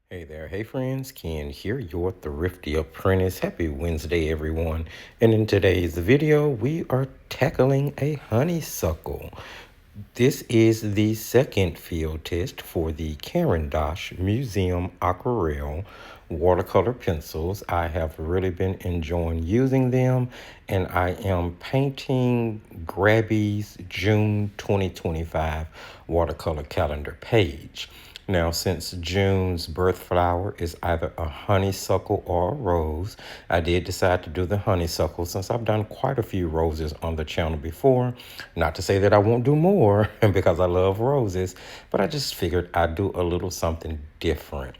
Hey there, hey friends, Ken here, your Thrifty Apprentice. Happy Wednesday, everyone. And in today's video, we are tackling a honeysuckle. This is the second field test for the Caran d'Ache Museum Aquarelle watercolor pencils. I have really been enjoying using them, and I am painting Grabie's June 2025 watercolor calendar page. Now, since June's birth flower is either a honeysuckle or a rose, I did decide to do the honeysuckle since I've done quite a few roses on the channel before. Not to say that I won't do more because I love roses, but I just figured I'd do a little something different.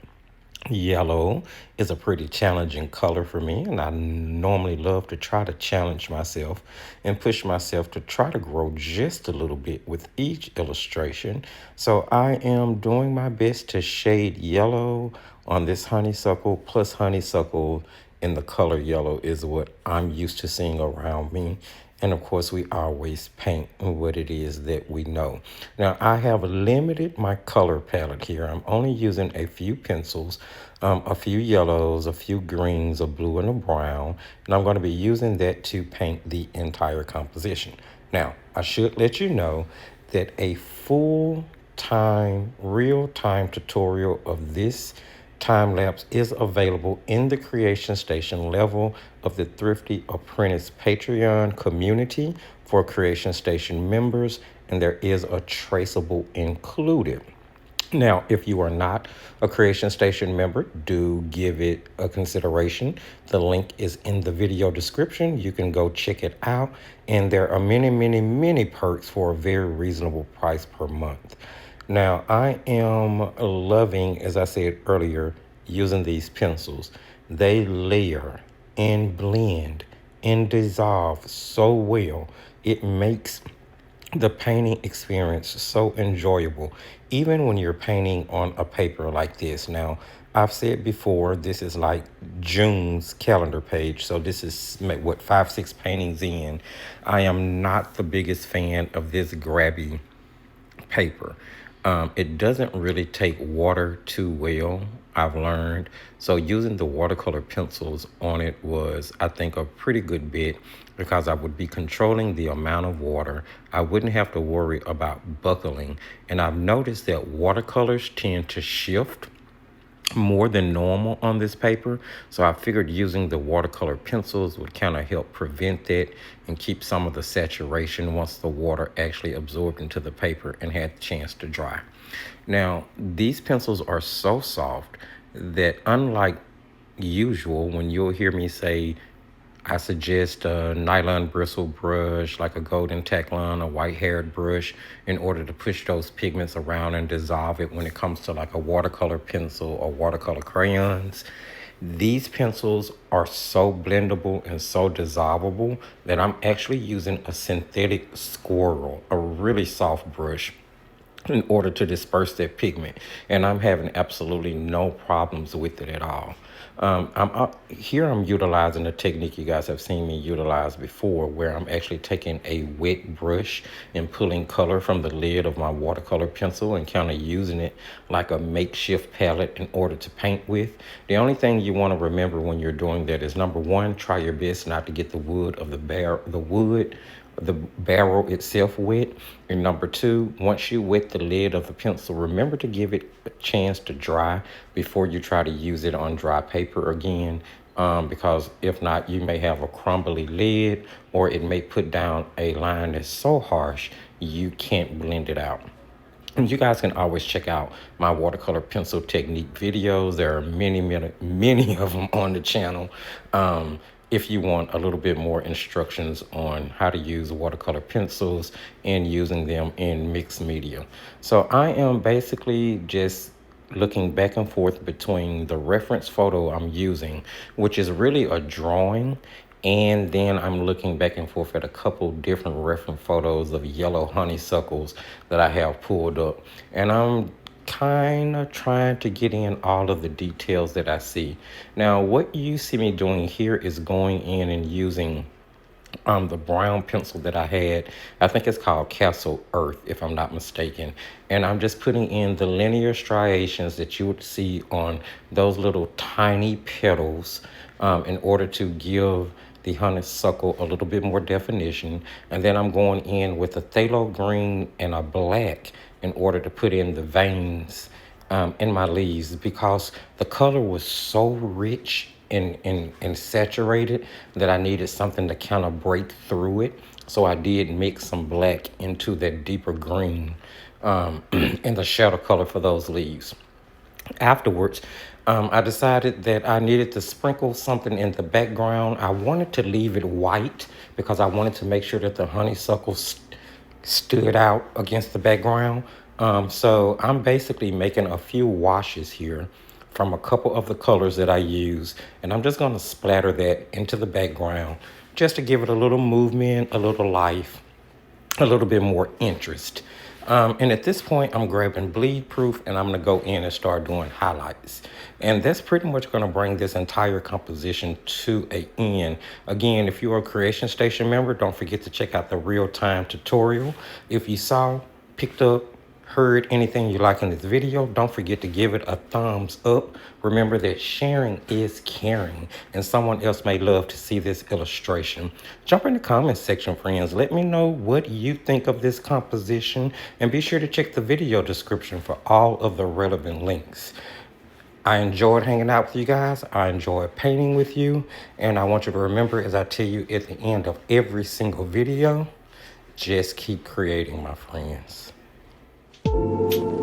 Yellow is a pretty challenging color for me, and I normally love to try to challenge myself and push myself to try to grow just a little bit with each illustration. So I am doing my best to shade yellow on this honeysuckle, plus honeysuckle in the color yellow is what I'm used to seeing around me. And of course, we always paint what it is that we know. Now, I have limited my color palette here. I'm only using a few pencils, a few yellows, a few greens, a blue, and a brown. And I'm going to be using that to paint the entire composition. Now, I should let you know that a full-time, real-time tutorial of this time lapse is available in the creation station level of the Thrifty Apprentice Patreon community for creation station members, and there is a traceable included. Now, if you are not a Creation Station member, do give it a consideration. The link is in the video description. You can go check it out. And there are many, many, many perks for a very reasonable price per month. Now, I am loving, as I said earlier, using these pencils. They layer and blend and dissolve so well. It makes the painting experience so enjoyable, even when you're painting on a paper like this. Now, I've said before, this is like June's calendar page. So this is what, 5, 6 paintings in. I am not the biggest fan of this Grabie paper. It doesn't really take water too well, I've learned. So using the watercolor pencils on it was, I think, a pretty good bit because I would be controlling the amount of water. I wouldn't have to worry about buckling. And I've noticed that watercolors tend to shift more than normal on this paper, so I figured using the watercolor pencils would kind of help prevent that and keep some of the saturation once the water actually absorbed into the paper and had the chance to dry. Now, these pencils are so soft that, unlike usual, when you'll hear me say I suggest a nylon bristle brush, like a golden Teclon, a white-haired brush, in order to push those pigments around and dissolve it when it comes to like a watercolor pencil or watercolor crayons. These pencils are so blendable and so dissolvable that I'm actually using a synthetic squirrel, a really soft brush, in order to disperse that pigment, and I'm having absolutely no problems with it at all. I'm utilizing a technique you guys have seen me utilize before, where I'm actually taking a wet brush and pulling color from the lid of my watercolor pencil and kind of using it like a makeshift palette in order to paint with. The only thing you want to remember when you're doing that is, number one, try your best not to get the wood of the barrel itself wet. And number two, once you wet the lid of the pencil, remember to give it a chance to dry before you try to use it on dry paper again, because if not, you may have a crumbly lid, or it may put down a line that's so harsh you can't blend it out. And you guys can always check out my watercolor pencil technique videos. There are many, many, many of them on the channel. If you want a little bit more instructions on how to use watercolor pencils and using them in mixed media. So I am basically just looking back and forth between the reference photo I'm using, which is really a drawing, and then I'm looking back and forth at a couple different reference photos of yellow honeysuckles that I have pulled up. And I'm kind of trying to get in all of the details that I see. Now, what you see me doing here is going in and using the brown pencil that I had. I think it's called Castle Earth, if I'm not mistaken. And I'm just putting in the linear striations that you would see on those little tiny petals in order to give the honeysuckle a little bit more definition. And then I'm going in with a phthalo green and a black in order to put in the veins in my leaves, because the color was so rich and saturated that I needed something to kind of break through it. So I did mix some black into that deeper green in the shadow color for those leaves. Afterwards, I decided that I needed to sprinkle something in the background. I wanted to leave it white because I wanted to make sure that the honeysuckle stood out against the background. So I'm basically making a few washes here from a couple of the colors that I use, and I'm just going to splatter that into the background just to give it a little movement, a little life, a little bit more interest. And at this point, I'm grabbing bleed proof and I'm going to go in and start doing highlights. And that's pretty much going to bring this entire composition to an end. Again, if you're a Creation Station member, don't forget to check out the real-time tutorial. If you saw, picked up, heard anything you like in this video, don't forget to give it a thumbs up. Remember that sharing is caring, and someone else may love to see this illustration. Jump in the comments section, friends. Let me know what you think of this composition, and be sure to check the video description for all of the relevant links. I enjoyed hanging out with you guys. I enjoyed painting with you, and I want you to remember, as I tell you at the end of every single video, just keep creating, my friends. Thank you.